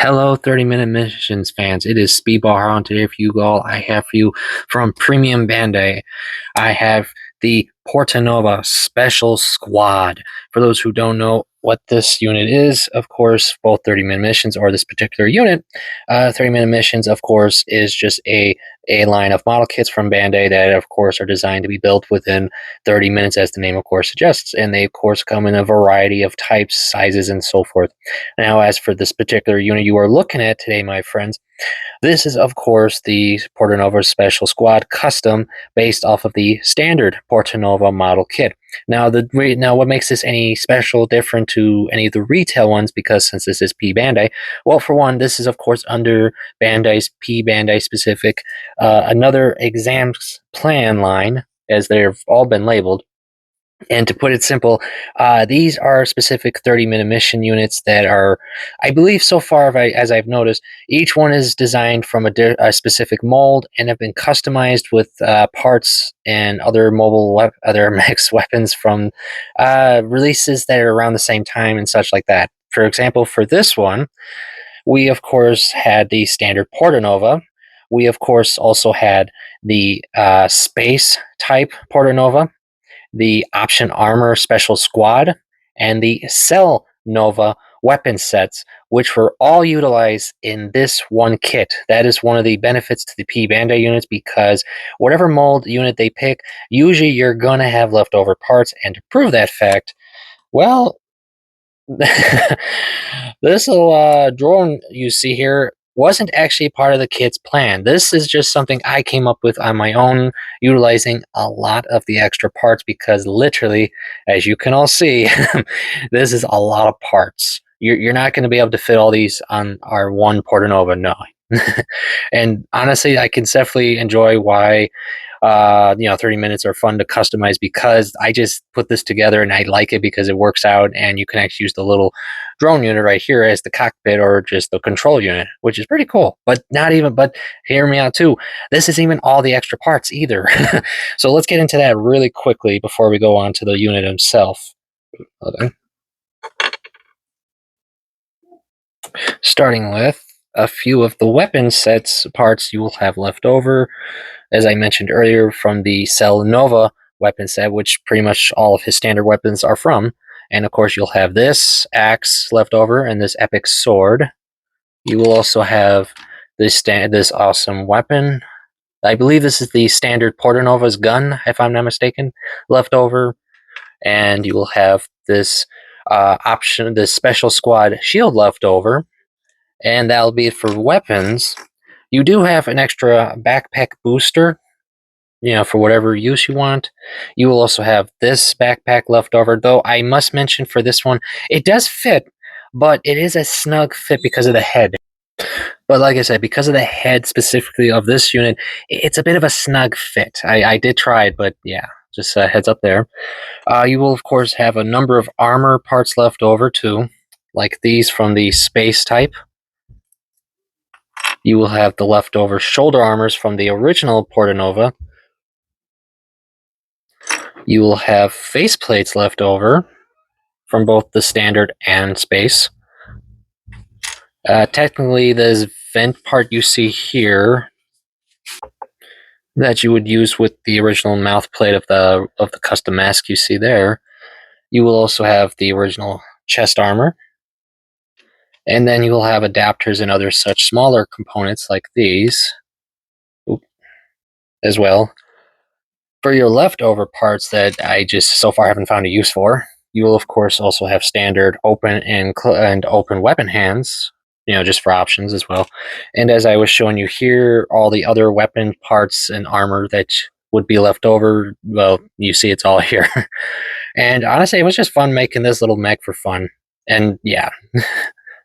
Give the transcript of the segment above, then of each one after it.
Hello, 30-minute missions fans. It is Speedball here on today for you all. I have for you from Premium Bandai. I have the Portanova Special Squad. For those who don't know what this unit is, of course, both 30-minute missions or this particular unit, 30-minute missions, of course, is just a line of model kits from Bandai that, of course, are designed to be built within 30 minutes, as the name, of course, suggests. And they, of course, come in a variety of types, sizes, and so forth. Now, as for this particular unit you are looking at today, my friends, this is, of course, the Portanova Special Squad custom based off of the standard Portanova model kit. Now, what makes this any special, different to any of the retail ones? Because since this is Pbandai, well, for one, this is, of course, under Bandai's Pbandai specific, another exams plan line, as they've all been labeled. And to put it simple, these are specific 30-minute mission units that are, I believe so far, as I've noticed, each one is designed from a specific mold and have been customized with parts and other other mechs weapons from releases that are around the same time and such like that. For example, for this one, we, of course, had the standard Portanova. We, of course, also had the space type Portanova, the Option Armor Special Squad, and the Cell Nova weapon sets, which were all utilized in this one kit. That is one of the benefits to the Pbandai units, because whatever mold unit they pick, usually you're going to have leftover parts, and to prove that fact, well, this little drone you see here wasn't actually part of the kit's plan. This is just something I came up with on my own, utilizing a lot of the extra parts, because literally, as you can all see, this is a lot of parts. You're not going to be able to fit all these on our one Portanova, no. And honestly, I can definitely enjoy why 30 minutes are fun to customize, because I just put this together and I like it because it works out, and you can actually use the little drone unit right here as the cockpit or just the control unit, which is pretty cool. But hear me out too, this isn't even all the extra parts either. So let's get into that really quickly before we go on to the unit himself. Okay. Starting with a few of the weapon sets parts you will have left over, as I mentioned earlier, from the Cell Nova weapon set, which pretty much all of his standard weapons are from. And of course, you'll have this axe left over and this epic sword. You will also have this awesome weapon. I believe this is the standard Portanova's gun, if I'm not mistaken, left over. And you will have this this special squad shield left over. And that'll be it for weapons. You do have an extra backpack booster, for whatever use you want. You will also have this backpack left over, though I must mention for this one, it does fit, but it is a snug fit because of the head. But like I said, because of the head specifically of this unit, it's a bit of a snug fit. I did try it, but yeah, just heads up there. You will, of course, have a number of armor parts left over, too, like these from the space type. You will have the leftover shoulder armors from the original Portanova. You will have faceplates left over from both the standard and space. Technically, this vent part you see here that you would use with the original mouth plate of the custom mask you see there. You will also have the original chest armor. And then you will have adapters and other such smaller components like these as well. For your leftover parts that I just so far haven't found a use for, you will of course also have standard open and open weapon hands, just for options as well. And as I was showing you here, all the other weapon parts and armor that would be left over, well, you see it's all here. And honestly, it was just fun making this little mech for fun. And yeah.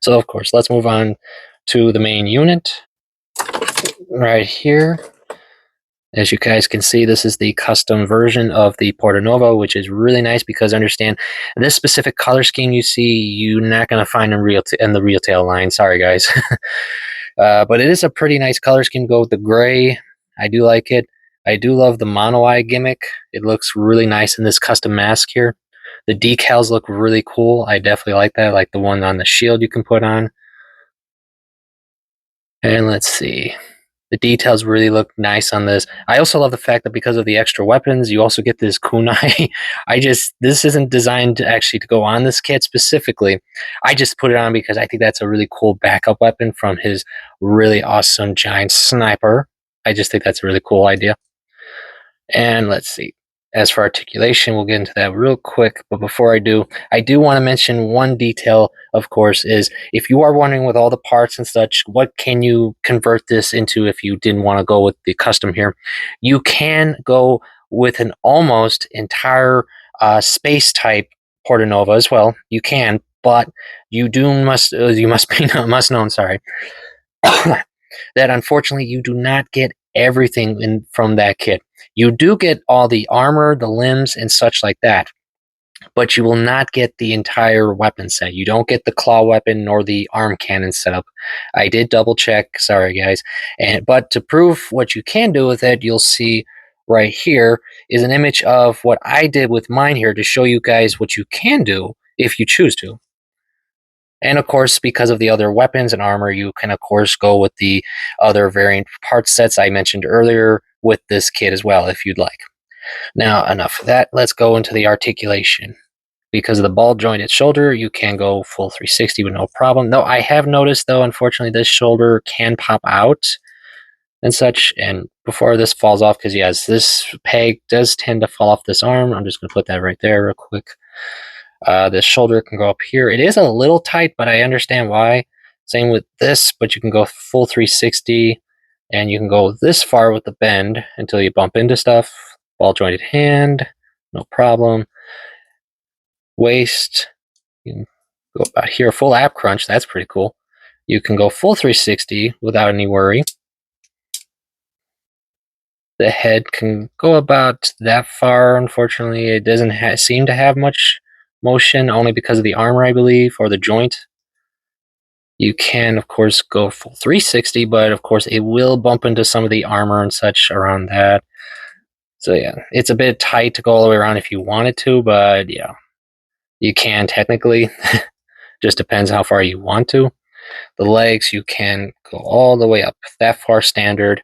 So of course, let's move on to the main unit right here. As you guys can see, this is the custom version of the Portanova, which is really nice because understand this specific color scheme you see, you're not going to find in the retail line. Sorry, guys. But it is a pretty nice color scheme to go with the gray. I do like it. I do love the mono eye gimmick. It looks really nice in this custom mask here. The decals look really cool. I definitely like that, like the one on the shield you can put on. And let's see. The details really look nice on this. I also love the fact that because of the extra weapons, you also get this kunai. This isn't designed to actually to go on this kit specifically. I just put it on because I think that's a really cool backup weapon from his really awesome giant sniper. I just think that's a really cool idea. And let's see. As for articulation, we'll get into that real quick. But before I do want to mention one detail, of course, is if you are wondering with all the parts and such, what can you convert this into if you didn't want to go with the custom here? You can go with an almost entire space type Portanova as well. You can, but you must be must known. Sorry, that unfortunately you do not get everything from that kit. You do get all the armor, the limbs, and such like that, but you will not get the entire weapon set. You don't get the claw weapon nor the arm cannon setup. I did double check. Sorry, guys. But to prove what you can do with it, you'll see right here is an image of what I did with mine here to show you guys what you can do if you choose to. And of course, because of the other weapons and armor, you can of course go with the other variant part sets I mentioned earlier with this kit as well, if you'd like. Now, enough of that. Let's go into the articulation. Because of the ball jointed shoulder, you can go full 360 with no problem. Though I have noticed, though, unfortunately, this shoulder can pop out and such. And before this falls off, because yes, this peg does tend to fall off this arm. I'm just going to put that right there real quick. This shoulder can go up here. It is a little tight, but I understand why. Same with this, but you can go full 360, and you can go this far with the bend until you bump into stuff. Ball jointed hand, no problem. Waist, you can go about here. Full ab crunch, that's pretty cool. You can go full 360 without any worry. The head can go about that far. Unfortunately, it doesn't seem to have much motion, only because of the armor, I believe, or the joint. You can, of course, go full 360, but of course, it will bump into some of the armor and such around that. So yeah, it's a bit tight to go all the way around if you wanted to, but yeah, you can technically. Just depends how far you want to. The legs, you can go all the way up that far standard.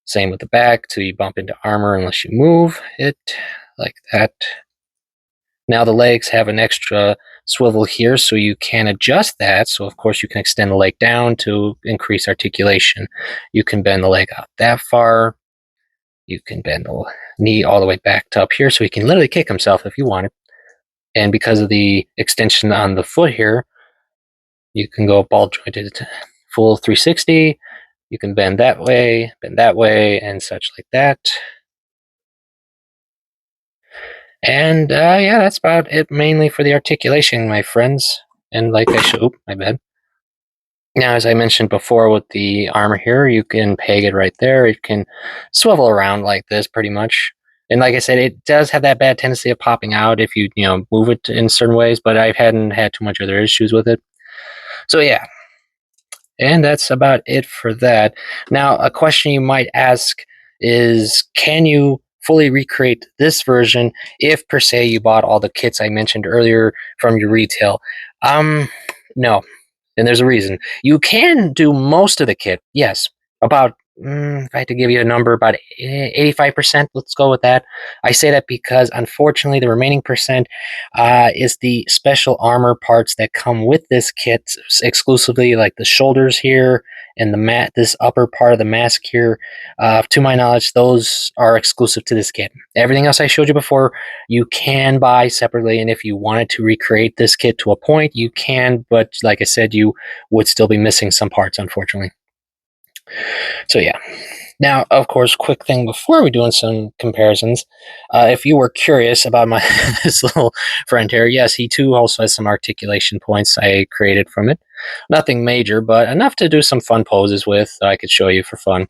Same with the back till you bump into armor unless you move it like that. Now the legs have an extra swivel here, so you can adjust that. So of course you can extend the leg down to increase articulation. You can bend the leg out that far. You can bend the knee all the way back to up here, so he can literally kick himself if you wanted. And because of the extension on the foot here, you can go ball jointed full 360. You can bend that way, and such like that. And yeah, that's about it mainly for the articulation, my friends. And like I should, my bad. Now, as I mentioned before with the armor here, you can peg it right there. It can swivel around like this pretty much. And like I said, it does have that bad tendency of popping out if you, move it in certain ways, but I hadn't had too much other issues with it. So yeah, and that's about it for that. Now, a question you might ask is, can you fully recreate this version if, per se, you bought all the kits I mentioned earlier from your retail? No. And there's a reason. You can do most of the kit, yes. About, if I had to give you a number, about 85%, let's go with that. I say that because, unfortunately, the remaining percent is the special armor parts that come with this kit exclusively, like the shoulders here and this upper part of the mask here. To my knowledge, those are exclusive to this kit. Everything else I showed you before, you can buy separately, and if you wanted to recreate this kit to a point, you can, but like I said, you would still be missing some parts, unfortunately. So yeah. Now, of course, quick thing before we doing some comparisons, if you were curious about my this little friend here, yes, he too also has some articulation points I created from it. Nothing major, but enough to do some fun poses with that I could show you for fun.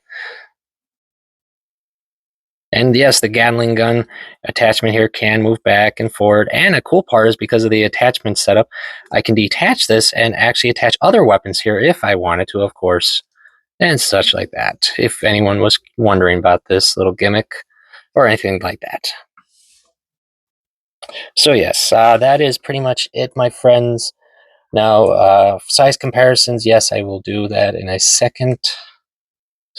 And yes, the Gatling gun attachment here can move back and forward. And a cool part is because of the attachment setup, I can detach this and actually attach other weapons here if I wanted to, of course, and such like that. If anyone was wondering about this little gimmick or anything like that. So yes, that is pretty much it, my friends. Now, size comparisons, yes, I will do that in a second.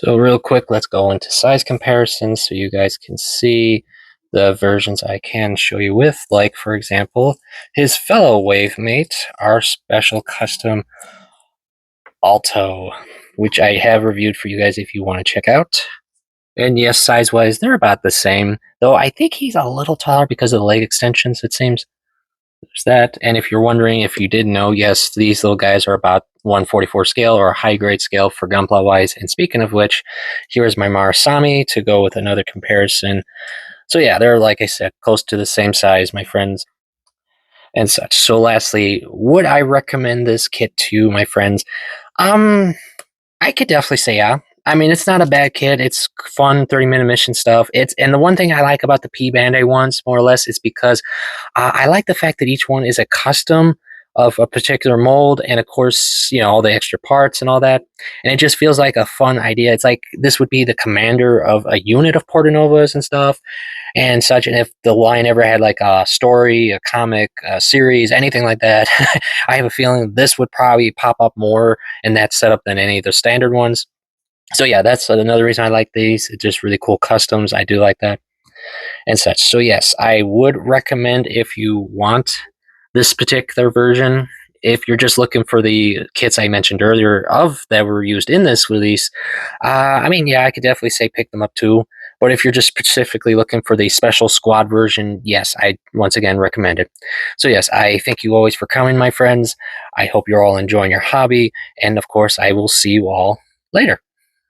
So real quick, let's go into size comparisons so you guys can see the versions I can show you with, like for example, his fellow wave mate, our special custom Alto, which I have reviewed for you guys if you want to check out. And yes, size-wise, they're about the same, though I think he's a little taller because of the leg extensions, it seems. There's that. And if you're wondering, if you didn't know, yes, these little guys are about 144 scale or a high grade scale for gunpla wise. And speaking of which, here's my Marasami to go with another comparison. So yeah, they're, like I said, close to the same size, my friends, and such. So lastly, would I recommend this kit to my friends? Um, I could definitely say yeah. I mean, it's not a bad kit. It's fun 30-minute mission stuff. And the one thing I like about the Pbandai ones, more or less, is because I like the fact that each one is a custom of a particular mold, and of course, all the extra parts and all that. And it just feels like a fun idea. It's like this would be the commander of a unit of Portanovas and stuff and such. And if the line ever had like a story, a comic, a series, anything like that, I have a feeling this would probably pop up more in that setup than any of the standard ones. So yeah, that's another reason I like these. It's just really cool customs. I do like that and such. So yes, I would recommend, if you want this particular version, if you're just looking for the kits I mentioned earlier of that were used in this release, I mean, yeah, I could definitely say pick them up too. But if you're just specifically looking for the special squad version, yes, I once again recommend it. So yes, I thank you always for coming, my friends. I hope you're all enjoying your hobby, and of course, I will see you all later.